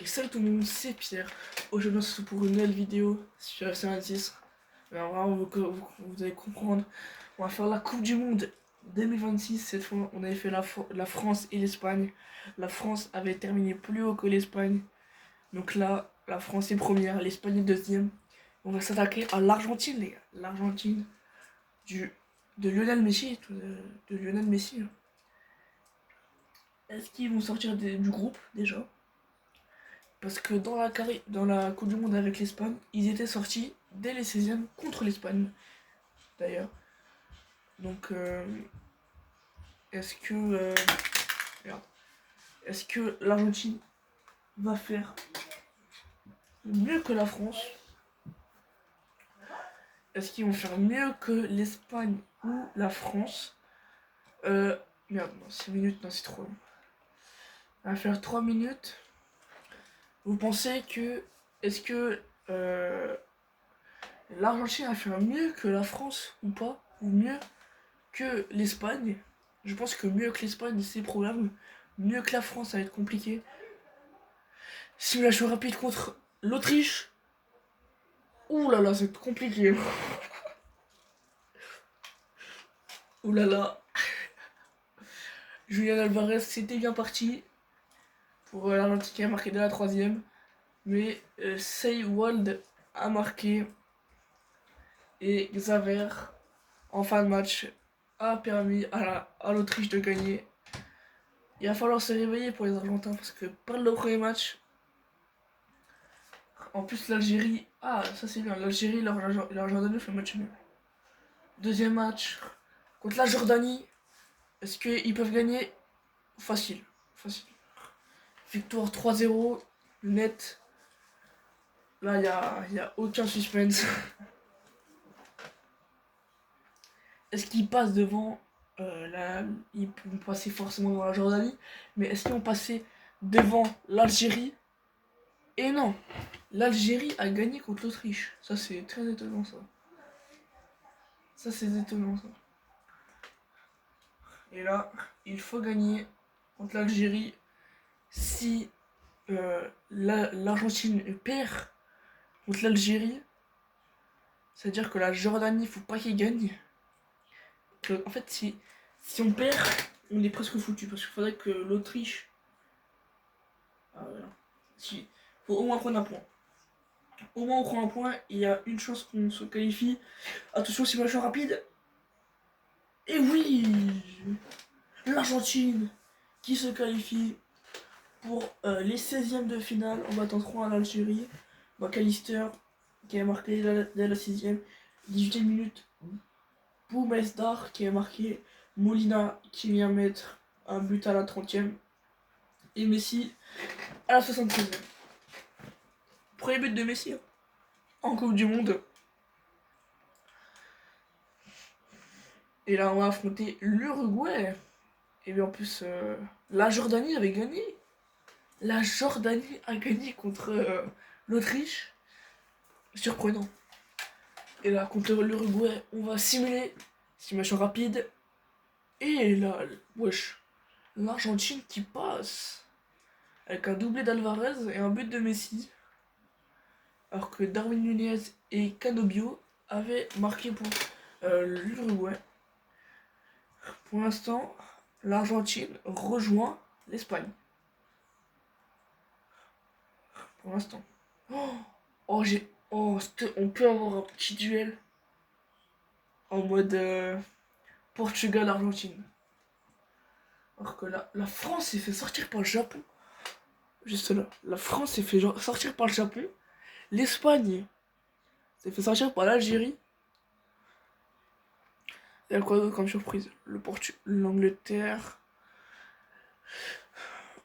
Et salut tout le monde, c'est Pierre. Aujourd'hui on se retrouve pour une nouvelle vidéo sur FC26. Mais en vrai, vous allez comprendre. On va faire la Coupe du Monde 2026. Cette fois, on avait fait la France et l'Espagne. La France avait terminé plus haut que l'Espagne. Donc là, la France est première, l'Espagne est deuxième. On va s'attaquer à l'Argentine, les gars. L'Argentine de Lionel Messi. De Lionel Messi. Est-ce qu'ils vont sortir du groupe déjà? Parce que dans la Coupe du Monde avec l'Espagne, ils étaient sortis dès les 16e contre l'Espagne, d'ailleurs. Donc, est-ce que... merde. Est-ce que l'Argentine va faire mieux que la France? Est-ce qu'ils vont faire mieux que l'Espagne ou la France? Merde, non, 6 minutes, non, c'est trop long. On va faire 3 minutes. Vous pensez que... Est-ce que... l'Argentine a fait mieux que la France ou pas? Ou mieux que l'Espagne? Je pense que mieux que l'Espagne, c'est probable. Mieux que la France, ça va être compliqué. Simulation rapide contre l'Autriche. Ouh là là, c'est compliqué. Ouh là là. Julian Alvarez, c'était bien parti pour l'Argentine qui a marqué dès la 3e. Mais Seiwald a marqué. Et Xaver, en fin de match, a permis à l'Autriche de gagner. Il va falloir se réveiller pour les Argentins parce que par le premier match, en plus l'Algérie, ah ça c'est bien, l'Algérie leur Jordanie fait le match nul. Deuxième match contre la Jordanie, est-ce qu'ils peuvent gagner? Facile, facile. Victoire 3-0, net. Là il y a aucun suspense. Est-ce qu'ils passent devant ils vont passer forcément devant la Jordanie, mais est-ce qu'ils vont passer devant l'Algérie? Et non, l'Algérie a gagné contre l'Autriche. Ça, c'est très étonnant, ça. Ça, c'est étonnant, ça. Et là, il faut gagner contre l'Algérie. Si l'Argentine perd contre l'Algérie, c'est-à-dire que la Jordanie, il faut pas qu'il gagne. En fait, si on perd, on est presque foutu. Parce qu'il faudrait que l'Autriche... Ah, voilà. Il faut au moins prendre un point. Au moins on prend un point, il y a une chance qu'on se qualifie. Attention, simulation rapide. Et oui, l'Argentine qui se qualifie pour les 16e de finale en battant 3 à l'Algérie. McAllister qui a marqué dès la 6e, 18e minute. Boumesdar qui a marqué. Molina qui vient mettre un but à la 30e. Et Messi à la 76e. Premier but de Messi en Coupe du Monde. Et là, on va affronter l'Uruguay. Et bien en plus, la Jordanie avait gagné. La Jordanie a gagné contre l'Autriche. Surprenant. Et là, contre l'Uruguay, on va simuler. Simulation rapide. Et là, wesh. L'Argentine qui passe. Avec un doublé d'Alvarez et un but de Messi. Alors que Darwin Nunez et Canobio avaient marqué pour l'Uruguay. Pour l'instant, l'Argentine rejoint l'Espagne. Pour l'instant. Oh, on peut avoir un petit duel en mode Portugal-Argentine. Alors que la France s'est fait sortir par le Japon. Juste là. La France s'est fait sortir par le Japon. L'Espagne s'est fait sortir par l'Algérie. Il y a quoi d'autre comme surprise? L'Angleterre.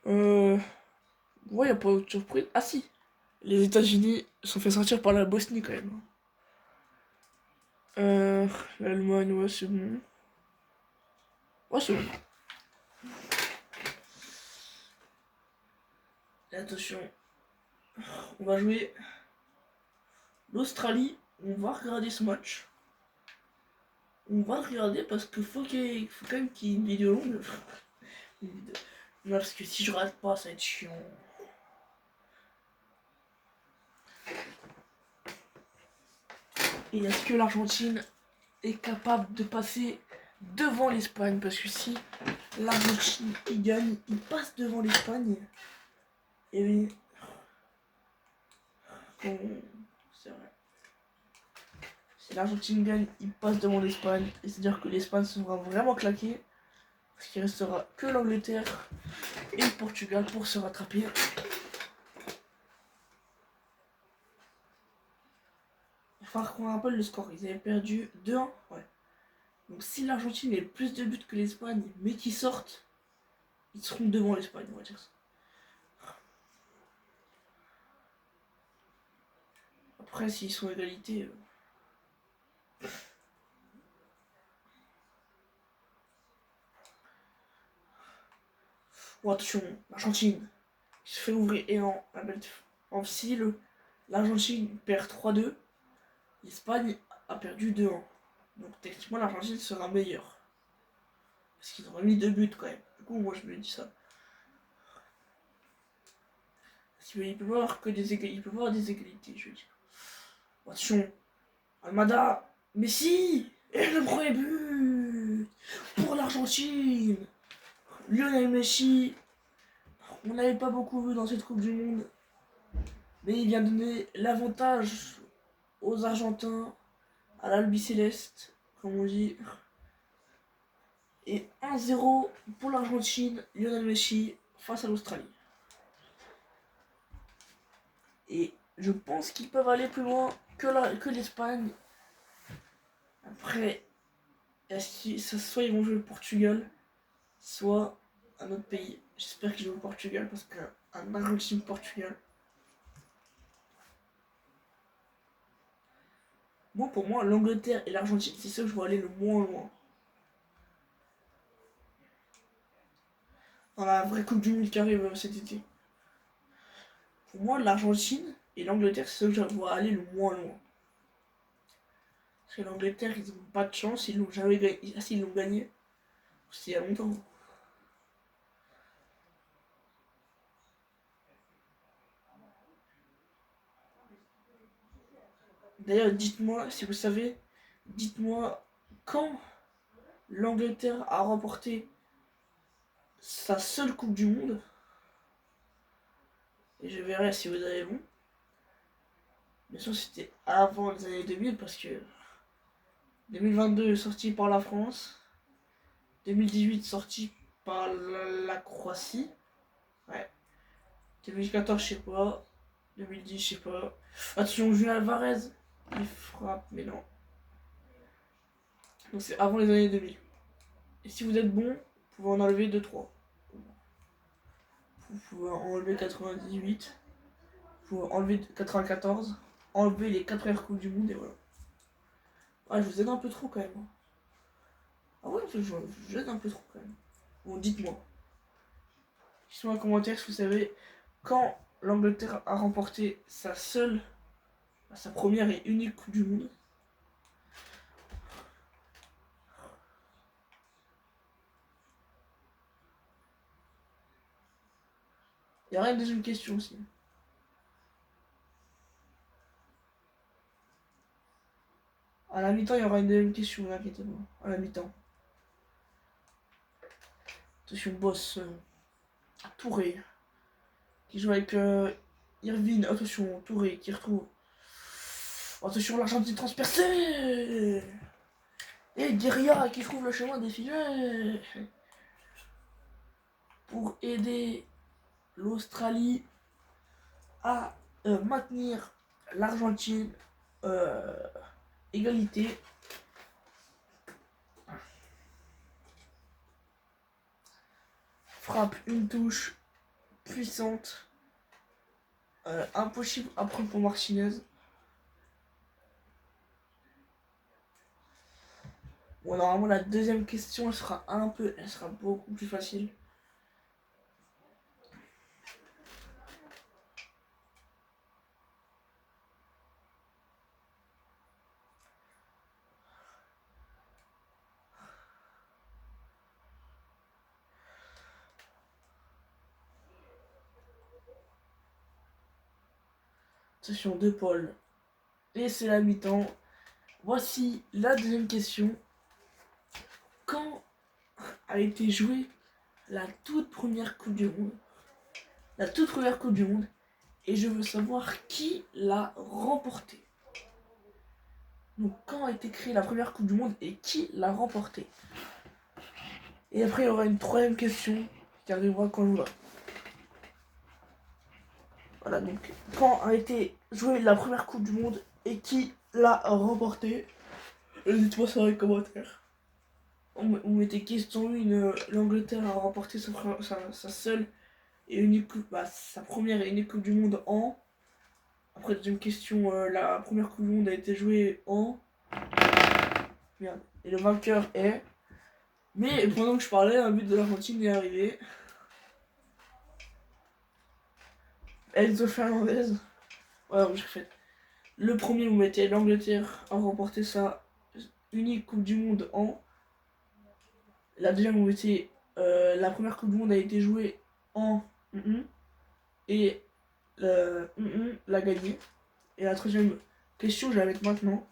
Ouais, il n'y a pas d'autre surprise. Ah si, les États-Unis sont fait sortir par la Bosnie quand même. L'Allemagne, ouais, c'est bon. Ouais, c'est bon. Et attention, on va jouer l'Australie. On va regarder ce match. On va le regarder parce qu'il faut quand même qu'il y ait une vidéo longue. Non, parce que si je rate pas, ça va être chiant. Et est-ce que l'Argentine est capable de passer devant l'Espagne? Parce que si l'Argentine il gagne, il passe devant l'Espagne. Et oui, bon, c'est vrai. Si l'Argentine gagne, il passe devant l'Espagne. Et c'est-à-dire que l'Espagne sera vraiment claquée. Parce qu'il restera que l'Angleterre et le Portugal pour se rattraper. Enfin, qu'on rappelle le score. Ils avaient perdu 2-1. Ouais. Donc si l'Argentine met plus de buts que l'Espagne, mais qu'ils sortent, ils seront devant l'Espagne, on va dire ça. Après, s'ils sont égalité... Oh, attention, l'Argentine se fait ouvrir et en si l'Argentine perd 3-2, l'Espagne a perdu 2-1. Donc techniquement l'Argentine sera meilleure. Parce qu'ils auraient mis 2 buts quand même. Du coup moi je me dis ça. Parce qu'il peut y avoir que des égalités. Il peut y avoir des égalités, je veux dire. Attention, Almada, Messi et le premier but pour l'Argentine. Lionel Messi, on n'avait pas beaucoup vu dans cette Coupe du Monde. Mais il vient donner l'avantage aux Argentins, à l'Albiceleste, comme on dit. Et 1-0 pour l'Argentine, Lionel Messi face à l'Australie. Et je pense qu'ils peuvent aller plus loin que l'Espagne. Après, soit ils vont jouer le Portugal, soit un autre pays. J'espère qu'ils jouent le Portugal parce qu'un Argentine-Portugal. Moi, pour moi, l'Angleterre et l'Argentine, c'est ceux que je vois aller le moins loin. Dans la vraie Coupe du Monde qui arrive cet été. Pour moi, l'Argentine et l'Angleterre, c'est ceux que je vois aller le moins loin. Parce que l'Angleterre, ils n'ont pas de chance, ils l'ont jamais gagné. Ah, s'ils l'ont gagné, c'était il y a longtemps. D'ailleurs, dites-moi, si vous savez, dites-moi quand l'Angleterre a remporté sa seule Coupe du Monde. Et je verrai si vous avez bon. Bien sûr, c'était avant les années 2000 parce que 2022 sorti par la France, 2018 sorti par la Croatie, ouais. 2014 je sais pas, 2010 je sais pas. Attention, Julien Alvarez, il frappe, mais non. Donc c'est avant les années 2000. Et si vous êtes bon, vous pouvez en enlever 2-3. Vous pouvez enlever 98, vous pouvez enlever 94, enlever les 4 premières Coupes du Monde et voilà. Ah, je vous aide un peu trop quand même. Ah ouais, je vous aide un peu trop quand même. Bon, dites-moi. Dites-moi en commentaire si vous savez quand l'Angleterre a remporté sa première et unique Coupe du Monde. Il y aura une deuxième question aussi. À la mi-temps, il y aura une deuxième question, inquiétez pas. À la mi-temps. Attention, boss. Touré. Qui joue avec Irvine. Attention, Touré qui retrouve. Attention, l'Argentine transpercée. Et Guerilla qui trouve le chemin des filets. Pour aider l'Australie à maintenir l'Argentine égalité. Frappe une touche puissante. Impossible à prendre pour Martinez. Bon, normalement la deuxième question elle sera beaucoup plus facile. Attention, De Paul. Et c'est la mi-temps. Voici la deuxième question. Quand a été jouée la toute première Coupe du Monde? La toute première Coupe du Monde. Et je veux savoir qui l'a remportée. Donc quand a été créée la première Coupe du Monde et qui l'a remportée? Et après il y aura une troisième question qui arrivera quand je voudrai. Voilà, donc quand a été jouée la première Coupe du Monde et qui l'a remportée? Dites-moi ça dans les commentaires. On mettait question 1, l'Angleterre a remporté sa seule et unique coupe, sa première et unique Coupe du Monde en. Après, deuxième question, la première Coupe du Monde a été jouée en. Merde. Et le vainqueur est. Mais pendant que je parlais, un but de l'Argentine est arrivé. Enzo Fernandez. Ouais, j'ai fait. Le premier, vous mettez l'Angleterre a remporté sa unique Coupe du Monde en. La deuxième, vous mettez la première Coupe du Monde a été jouée en. Et l'a gagné. Et la troisième question, je vais la mettre maintenant.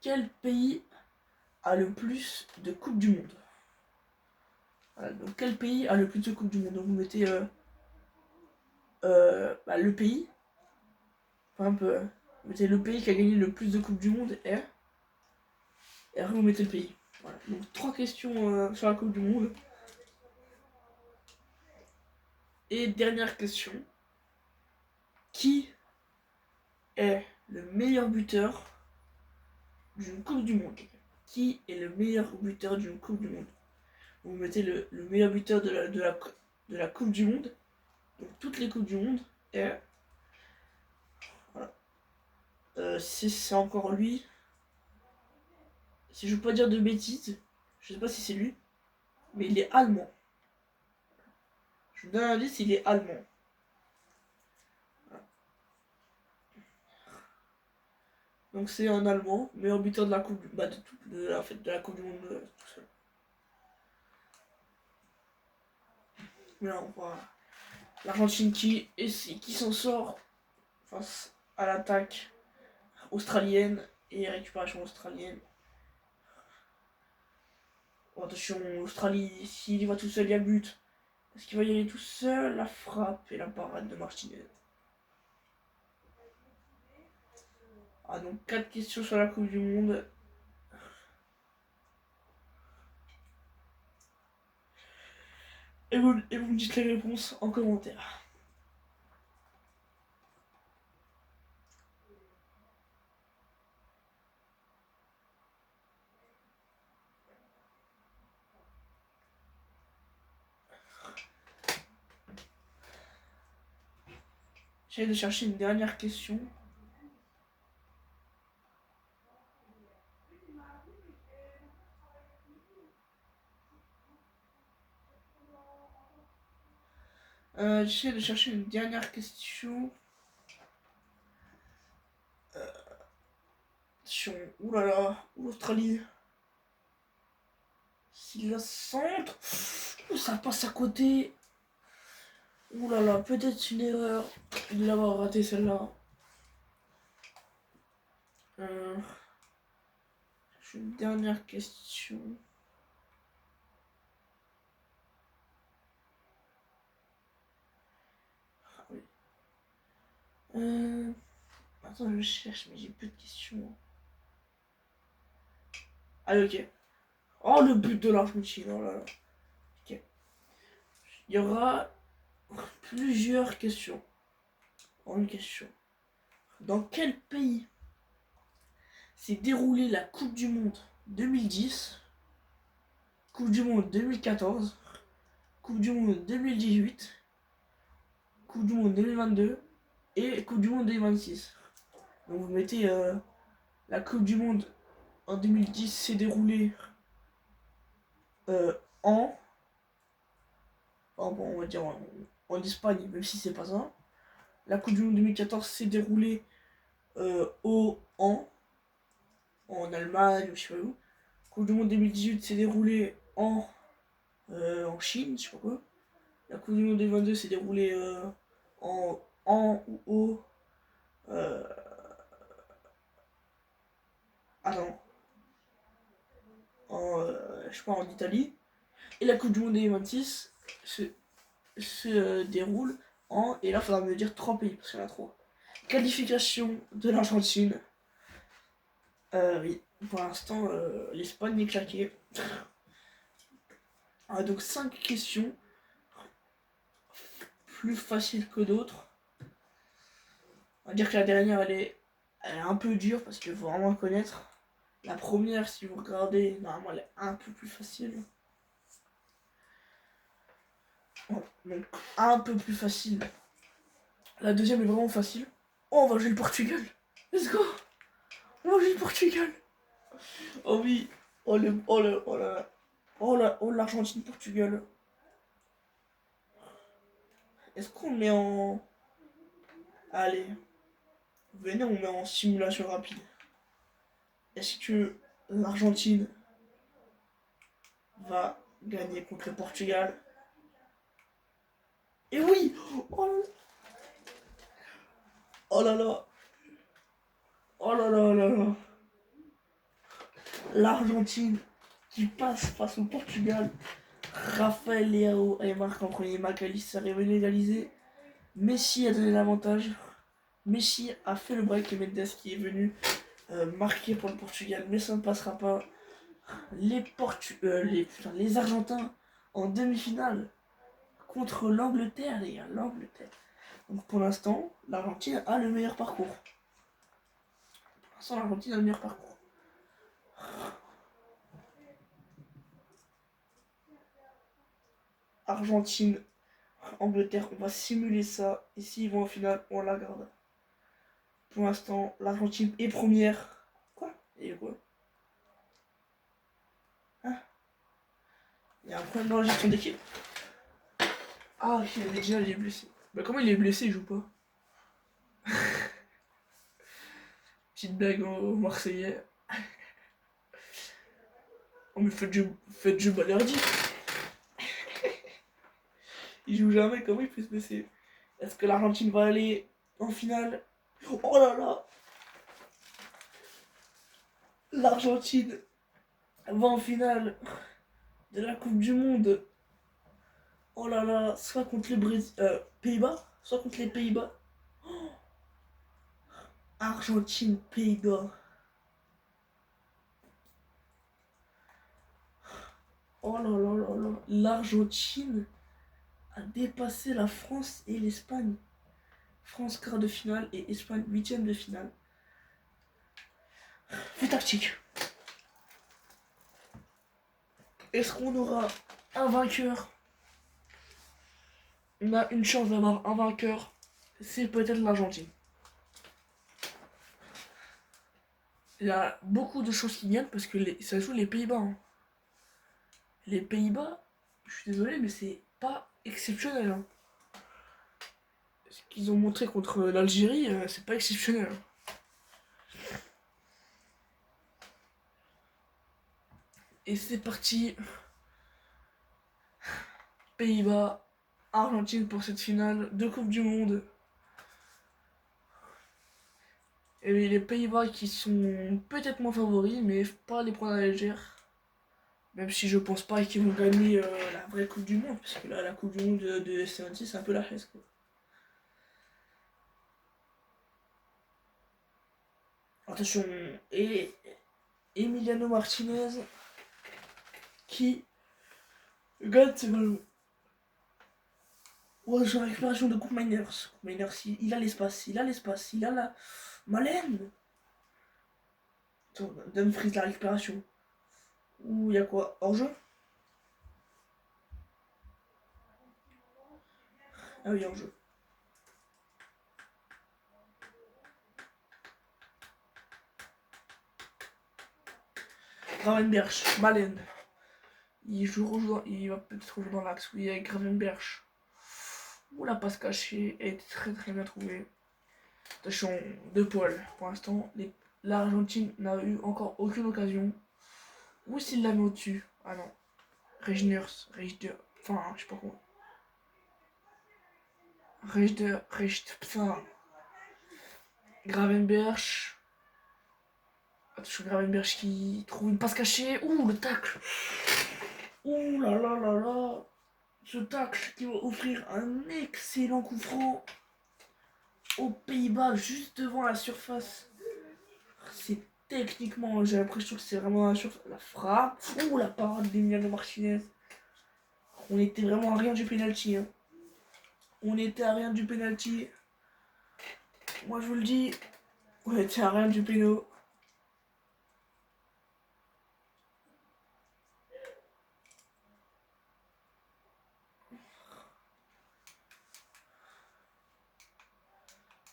Quel pays a le plus de Coupes du Monde? Voilà, donc quel pays a le plus de Coupes du Monde? Donc vous mettez le pays. Enfin un peu. Vous mettez le pays qui a gagné le plus de Coupes du Monde est. Et après vous mettez le pays. Voilà. Donc 3 questions sur la Coupe du Monde. Et dernière question. Qui est le meilleur buteur d'une Coupe du Monde? Qui est le meilleur buteur d'une Coupe du Monde? Vous mettez le meilleur buteur de la Coupe du Monde. Donc toutes les Coupes du Monde. Et voilà. Si c'est encore lui. Si je veux pas dire de bêtises. Je sais pas si c'est lui. Mais il est allemand. Je vous donne un indice, il est allemand. Voilà. Donc c'est un allemand, meilleur buteur de la Coupe de la Coupe du Monde tout seul. Mais là on voit l'Argentine qui s'en sort face à l'attaque australienne et récupération australienne. Oh, attention, l'Australie, s'il y va tout seul, il y a but. Est-ce qu'il va y aller tout seul? La frappe et la parade de Martinez. Ah, donc 4 questions sur la Coupe du Monde. Et vous me dites les réponses en commentaire. J'essaie de chercher une dernière question. J'essaie de chercher une dernière question. Attention, oulala, l'Australie. S'il la centre, ça passe à côté. Oulala, peut-être une erreur de l'avoir raté celle-là. J'ai une dernière question. Ah oui. Attends, je cherche, mais j'ai plus de questions. Allez, ok. Oh, le but de l'Argentine, oh là là. Ok. Il y aura plusieurs questions. En une question. Dans quel pays s'est déroulée la Coupe du Monde 2010, Coupe du Monde 2014, Coupe du Monde 2018, Coupe du Monde 2022 et Coupe du Monde 2026? Donc vous mettez la Coupe du Monde en 2010 s'est déroulée en. Oh bon, on va dire en Espagne, même si c'est pas ça. La Coupe du Monde 2014 s'est déroulée en Allemagne ou je sais pas où. Coupe du Monde 2018 s'est déroulée en Chine, je sais pas quoi. La Coupe du Monde 2022 s'est déroulée en ou au. Attends, je sais pas, en Italie. Et la Coupe du Monde 2026 se déroule en, et là il faudra me dire 3 pays parce qu'il y en a 3. Qualification de l'Argentine. Oui, pour l'instant l'Espagne est claquée. Donc 5 questions, plus faciles que d'autres. On va dire que la dernière elle est un peu dure parce qu'il faut vraiment connaître. La première, si vous regardez, normalement elle est un peu plus facile. Bon, donc un peu plus facile. La deuxième est vraiment facile. Oh, on va jouer le Portugal. Let's go. On va jouer le Portugal. Oh oui. Oh le, oh le, oh la, oh la, oh l'Argentine-Portugal. Est-ce qu'on met en... Allez. Venez, on met en simulation rapide. Est-ce que l'Argentine va gagner contre le Portugal? Et oui. Oh là là. Oh là là. Oh là là là. L'Argentine qui passe face au Portugal. Raphaël Leao a marqué en premier, McAllister est venu égaliser. Messi a donné l'avantage. Messi a fait le break et Mendes qui est venu marquer pour le Portugal, mais ça ne passera pas. Les Argentins en demi-finale contre l'Angleterre, les gars, l'Angleterre. Donc pour l'instant, l'Argentine a le meilleur parcours. Pour l'instant, l'Argentine a le meilleur parcours. Argentine, Angleterre, on va simuler ça. Et s'ils vont en finale, on la garde. Pour l'instant, l'Argentine est première. Quoi? Et quoi? Hein? Il y a un problème dans la gestion d'équipe. Ah, ok, déjà il est blessé. Bah comment il est blessé, il joue pas? Petite blague aux Marseillais. Oh mais faites jeu Balerdi. Il joue jamais, comment il peut se blesser? Est-ce que l'Argentine va aller en finale? Oh là là. L'Argentine va en finale de la Coupe du Monde. Oh là là, soit contre les Pays-Bas, soit contre les Pays-Bas. Oh, Argentine, Pays-Bas. Oh là là là là. L'Argentine a dépassé la France et l'Espagne. France quart de finale et Espagne huitième de finale. Fait tactique. Est-ce qu'on aura un vainqueur? On a une chance d'avoir un vainqueur. C'est peut-être l'Argentine. Il y a beaucoup de choses qui gagnent parce que ça joue les Pays-Bas. Hein. Les Pays-Bas, je suis désolé, mais c'est pas exceptionnel. Hein. Ce qu'ils ont montré contre l'Algérie, c'est pas exceptionnel. Hein. Et c'est parti. Pays-Bas, Argentine pour cette finale de Coupe du Monde. Et les Pays-Bas qui sont peut-être moins favoris, mais pas les prendre à la légère. Même si je pense pas qu'ils vont gagner la vraie Coupe du Monde, parce que là, la Coupe du Monde de S26, c'est un peu la haisse, quoi. Attention, et Emiliano Martinez qui gagne ce ballon. Ouais, j'ai la récupération de Coupe Miners. Il a l'espace, il a la... Malène. Attends, Dumfries, la récupération. Ouh, il y a quoi? Hors-jeu? Ah oui, hors-jeu. Gravenberch, Malène. Il va peut-être jouer dans l'axe. Oui, avec Gravenberch. Ouh, la passe cachée est très très bien trouvée. Attention, De Paul. Pour l'instant, l'Argentine n'a eu encore aucune occasion. Ou s'il l'a mis au-dessus. Ah non. Reijner. Enfin, je sais pas comment. Putain. Gravenberch. Attention, Gravenberch qui trouve une passe cachée. Ouh, le tacle. Ouh là là là là. Ce tacle qui va offrir un excellent coup franc aux Pays-Bas, juste devant la surface. C'est techniquement, j'ai l'impression que c'est vraiment la frappe. Ouh, la parade d'Emiliano Martinez. On était vraiment à rien du penalty. Hein. On était à rien du penalty. Moi, je vous le dis, on était à rien du péno.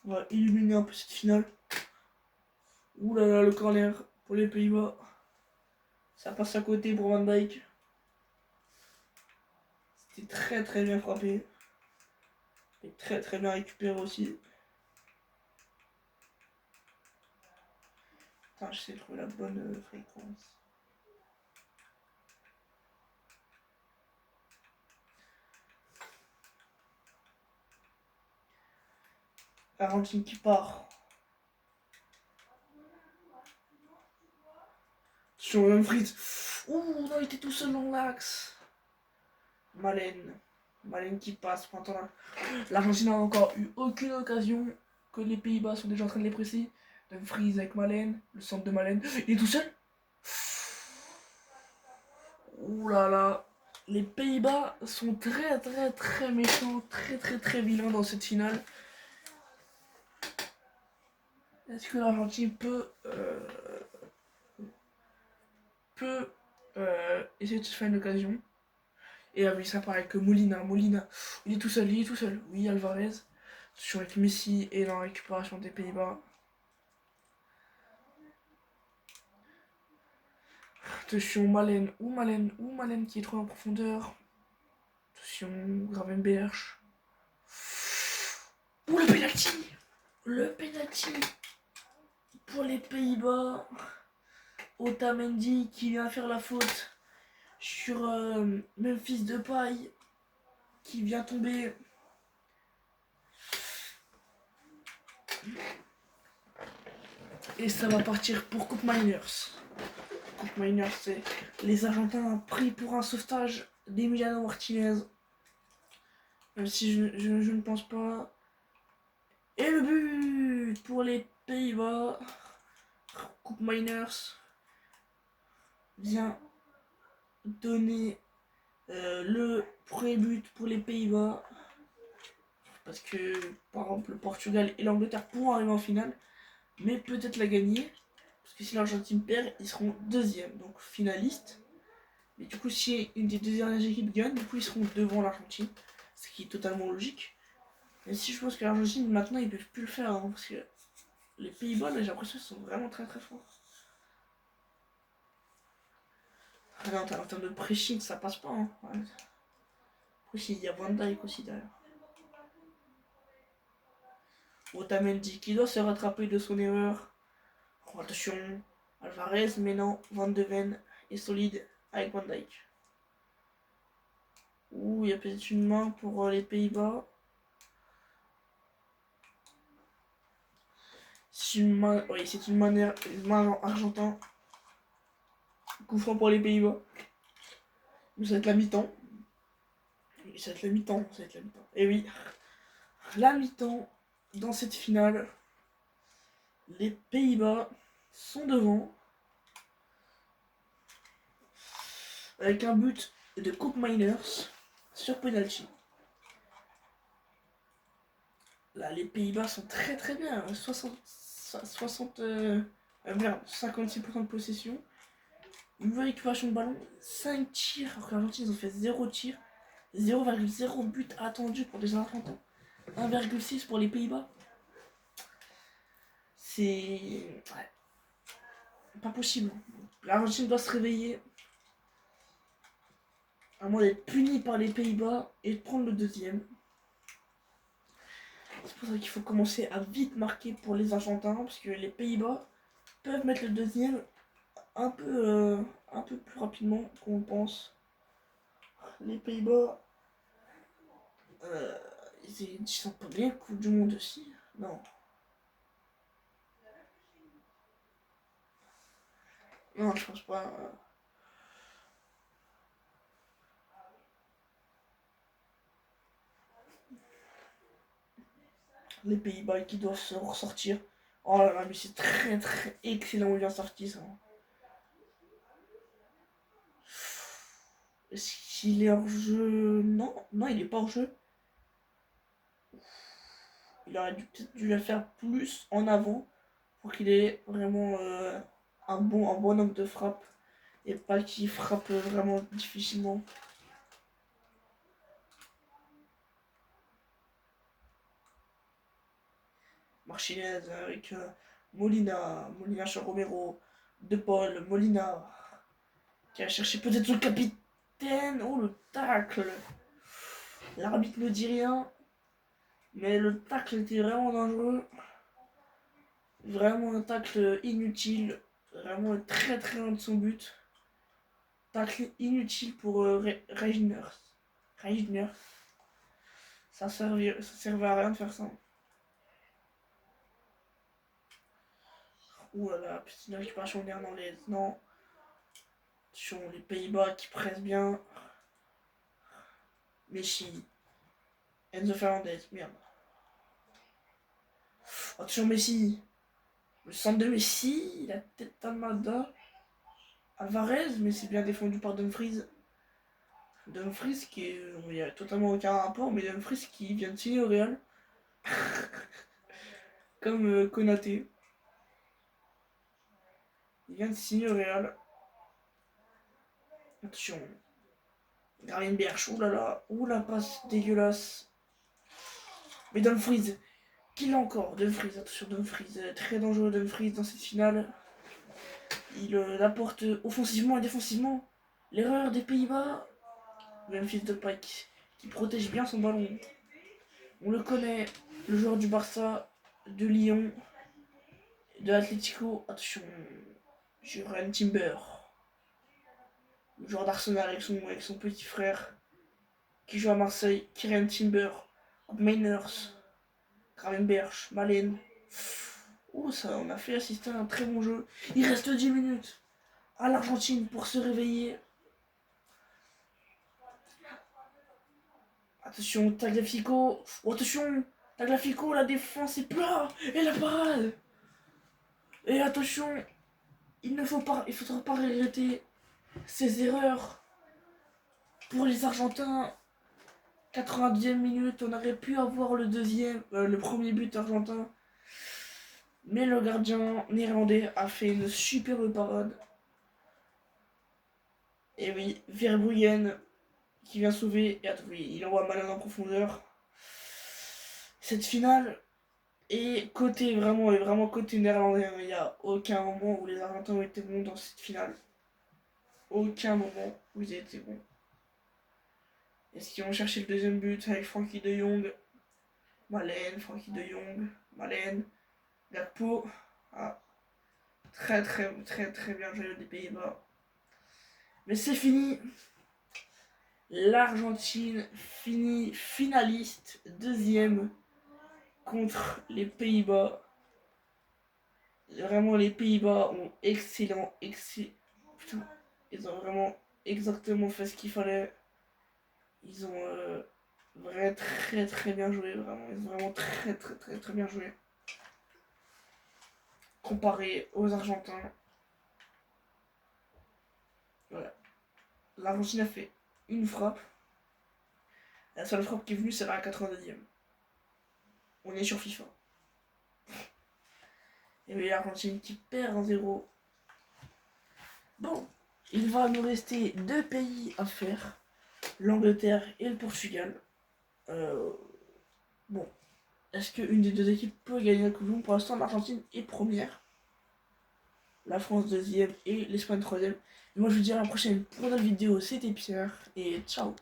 On va illuminer un peu cette finale. Ouh là là, le corner pour les Pays-Bas. Ça passe à côté pour Van Dijk. C'était très très bien frappé. Et très très bien récupéré aussi. Putain, j'essaie de trouver la bonne fréquence. Argentine qui part. Sur le Dumfries. Ouh, non, il était tout seul dans l'axe. Malen. Malen qui passe. L'Argentine n'a encore eu aucune occasion. Que les Pays-Bas sont déjà en train de les presser. Dumfries avec Malen. Le centre de Malen. Il est tout seul. Ouh là là. Les Pays-Bas sont très très très méchants. Très très très vilains dans cette finale. Est-ce que l'Argentine peut essayer de se faire une occasion? Et ah oui, ça paraît que Molina, il est tout seul, il est tout seul. Oui, Alvarez, sur avec Messi et la récupération des Pays-Bas. Attention, Malen qui est trop en profondeur. Attention, Gravenberch. Ouh, le penalty! Le penalty pour les Pays-Bas. Otamendi qui vient faire la faute sur Memphis Depay qui vient tomber. Et ça va partir pour Coupe Miners. Coupe Miners, c'est les Argentins pris pour un sauvetage d'Emiliano Martinez. Même si je ne pense pas. Et le but pour les Pays-Bas. Coupe Miners vient donner le premier but pour les Pays-Bas. Parce que, par exemple, le Portugal et l'Angleterre pourront arriver en finale. Mais peut-être la gagner. Parce que si l'Argentine perd, ils seront deuxième, donc finalistes. Mais du coup, si une des deux dernières équipes gagne, du coup, ils seront devant l'Argentine. Ce qui est totalement logique. Mais si je pense que l'Argentine, maintenant, ils peuvent plus le faire. Hein, parce que les Pays-Bas, là, j'ai l'impression qu'ils sont vraiment très très forts. Ah non, en termes de pressing, ça passe pas. Hein. Ouais. Aussi, il y a Van Dijk aussi derrière. Otamendi qui doit se rattraper de son erreur. Oh, attention, Alvarez, mais non, Van de Ven est solide avec Van Dijk. Ouh, il y a peut-être une main pour les Pays-Bas. C'est une main, oui, c'est une main argentin. Coup franc pour les Pays-Bas. Ça va être la mi-temps. Ça va être la mi-temps, ça va être la mi-temps. Et oui, la mi-temps dans cette finale. Les Pays-Bas sont devant. Avec un but de Coupe Miners sur penalty. Là, les Pays-Bas sont très très bien. 56% de possession. Une nouvelle récupération de ballon. 5 tirs. Alors que l'Argentine, ils ont fait 0 tir. 0,0 but attendu pour les Argentins. 1,6 pour les Pays-Bas. C'est... Ouais. Pas possible. L'Argentine doit se réveiller. À moins d'être puni par les Pays-Bas et de prendre le deuxième. C'est pour ça qu'il faut commencer à vite marquer pour les Argentins. Parce que les Pays-Bas peuvent mettre le deuxième un peu plus rapidement qu'on pense. Les Pays-Bas, ils sont pas bien Coupe du Monde aussi. Non. Non, je pense pas. Les Pays-Bas qui doivent se ressortir. Oh là là, mais c'est très très excellent bien sorti ça. Est-ce qu'il est hors jeu? Non, non, il est pas hors jeu. Il aurait peut-être dû la faire plus en avant pour qu'il ait vraiment un bon nombre de frappes et pas qu'il frappe vraiment difficilement. Martinez avec Molina sur Romero, De Paul, Molina qui a cherché peut-être le capitaine. Oh le tacle! L'arbitre ne dit rien, mais le tacle était vraiment dangereux. Vraiment un tacle inutile, vraiment très très loin de son but. Tacle inutile pour Reijner. Ça servait à rien de faire ça. Ouh là là, petite récupération néerlandaise. Non. Attention, les Pays-Bas qui pressent bien. Messi. Enzo Fernandez, merde. Attention, Messi. Le centre de Messi, la tête d'Almada. Alvarez, mais c'est bien défendu par Dumfries. Dumfries qui est. Il n'y a totalement aucun rapport, mais Dumfries qui vient de signer au Real. Comme Konaté. Il vient de signer au Real. Attention. Gravenberch, oulala, ouh la passe dégueulasse. Mais Dumfries, qui l'a encore? Dumfries, attention Dumfries, très dangereux Dumfries dans cette finale. Il l'apporte offensivement et défensivement. L'erreur des Pays-Bas. Memphis Depay qui protège bien son ballon. On le connaît, le joueur du Barça, de Lyon, de l'Atlético. Attention, Jurgen Timber. Le joueur d'Arsenal avec son petit frère qui joue à Marseille, Kieran Timber, Mainers, Gravenberch, Malen. Oh, ça, on a fait assister à un très bon jeu. Il reste 10 minutes à l'Argentine pour se réveiller. Attention, Tagliafico. Oh, attention, Tagliafico, la défense est plat. Et la parade. Et attention, il faudra pas regretter ses erreurs. Pour les Argentins, 90e minute, on aurait pu avoir le premier but argentin. Mais le gardien néerlandais a fait une superbe parade. Et oui, Verbruggen qui vient sauver. Et oui, il envoie Malen en profondeur. Cette finale est vraiment côté néerlandais. Il n'y a aucun moment où les Argentins ont été bons dans cette finale. Aucun moment où ils ont été bons. Est-ce qu'ils vont chercher le deuxième but avec Frankie de Jong, Malen, Frankie de Jong, Malen, Gakpo. Ah, très bien joué des Pays-Bas. Mais c'est fini. L'Argentine finit finaliste, deuxième contre les Pays-Bas. Vraiment, les Pays-Bas ont putain, ils ont vraiment exactement fait ce qu'il fallait. Ils ont vraiment très bien joué, vraiment. Ils ont vraiment très bien joué. Comparé aux Argentins. Voilà. L'Argentine a fait une frappe. La seule frappe qui est venue, c'est la 82e. On est sur FIFA. Et oui, l'Argentine qui perd 1-0. Bon, il va nous rester 2 pays à faire. L'Angleterre et le Portugal. Bon, est-ce qu'une des deux équipes peut gagner la Coupe du Monde? Pour l'instant, l'Argentine est première. La France deuxième et l'Espagne troisième. Et moi, je vous dis à la prochaine pour une nouvelle vidéo. C'était Pierre et ciao.